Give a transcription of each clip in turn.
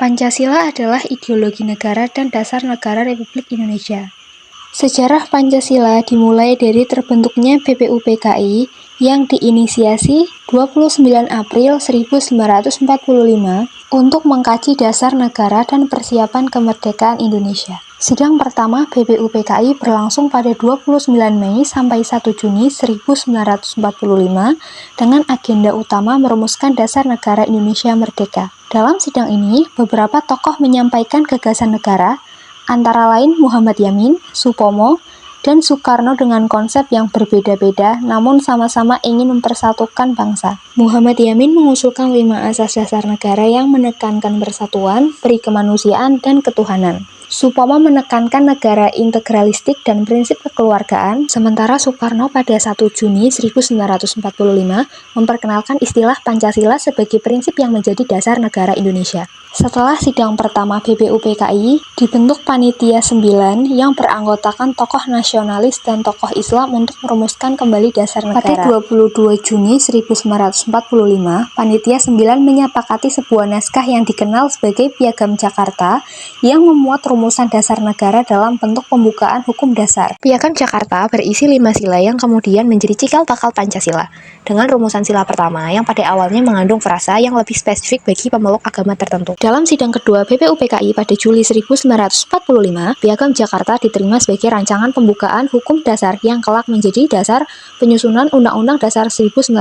Pancasila adalah ideologi negara dan dasar negara Republik Indonesia. Sejarah Pancasila dimulai dari terbentuknya BPUPKI yang diinisiasi 29 April 1945 untuk mengkaji dasar negara dan persiapan kemerdekaan Indonesia. Sidang pertama BPUPKI berlangsung pada 29 Mei sampai 1 Juni 1945 dengan agenda utama merumuskan dasar negara Indonesia merdeka. Dalam sidang ini, beberapa tokoh menyampaikan gagasan negara, antara lain Muhammad Yamin, Supomo, dan Soekarno dengan konsep yang berbeda-beda namun sama-sama ingin mempersatukan bangsa. Muhammad Yamin mengusulkan 5 asas dasar negara yang menekankan persatuan, perikemanusiaan, dan ketuhanan. Supomo menekankan negara integralistik dan prinsip kekeluargaan, sementara Soekarno pada 1 Juni 1945 memperkenalkan istilah Pancasila sebagai prinsip yang menjadi dasar negara Indonesia. Setelah sidang pertama BPUPKI, dibentuk Panitia 9 yang beranggotakan tokoh nasionalis dan tokoh Islam untuk merumuskan kembali dasar negara. Pada 22 Juni 1945, Panitia 9 menyepakati sebuah naskah yang dikenal sebagai Piagam Jakarta yang memuat rumusan dasar negara dalam bentuk pembukaan hukum dasar. Piagam Jakarta berisi 5 sila yang kemudian menjadi cikal bakal Pancasila, dengan rumusan sila pertama yang pada awalnya mengandung frasa yang lebih spesifik bagi pemeluk agama tertentu. Dalam sidang kedua BPUPKI pada Juli 1945, Piagam Jakarta diterima sebagai rancangan pembukaan hukum dasar yang kelak menjadi dasar penyusunan Undang-Undang Dasar 1945.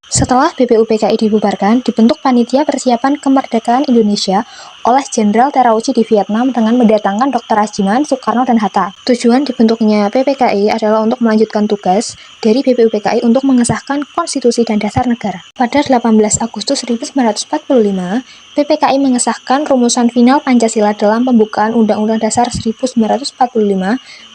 Setelah BPUPKI dibubarkan, dibentuk Panitia Persiapan Kemerdekaan Indonesia oleh Jenderal Terauchi di Vietnam dengan mendatangkan Dr. Rajiman, Soekarno, dan Hatta. Tujuan dibentuknya PPKI adalah untuk melanjutkan tugas dari BPUPKI untuk mengesahkan konstitusi dan dasar negara. Pada 18 Agustus 1945, PPKI mengesahkan rumusan final Pancasila dalam pembukaan Undang-Undang Dasar 1945,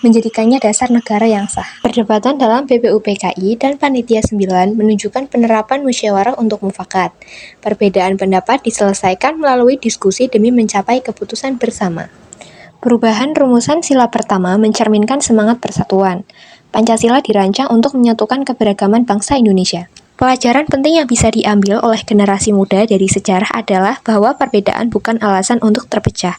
menjadikannya dasar negara yang sah. Perdebatan dalam BPUPKI dan Panitia 9 menunjukkan penerapan musyawarah untuk mufakat. Perbedaan pendapat diselesaikan melalui diskusi demi mencapai keputusan bersama. Perubahan rumusan sila pertama mencerminkan semangat persatuan. Pancasila dirancang untuk menyatukan keberagaman bangsa Indonesia. Pelajaran penting yang bisa diambil oleh generasi muda dari sejarah adalah bahwa perbedaan bukan alasan untuk terpecah.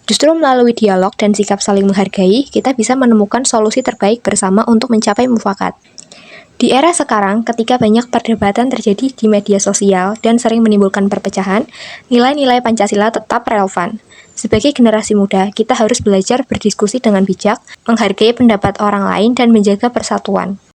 Justru melalui dialog dan sikap saling menghargai, kita bisa menemukan solusi terbaik bersama untuk mencapai mufakat. Di era sekarang, ketika banyak perdebatan terjadi di media sosial dan sering menimbulkan perpecahan, nilai-nilai Pancasila tetap relevan. Sebagai generasi muda, kita harus belajar berdiskusi dengan bijak, menghargai pendapat orang lain, dan menjaga persatuan.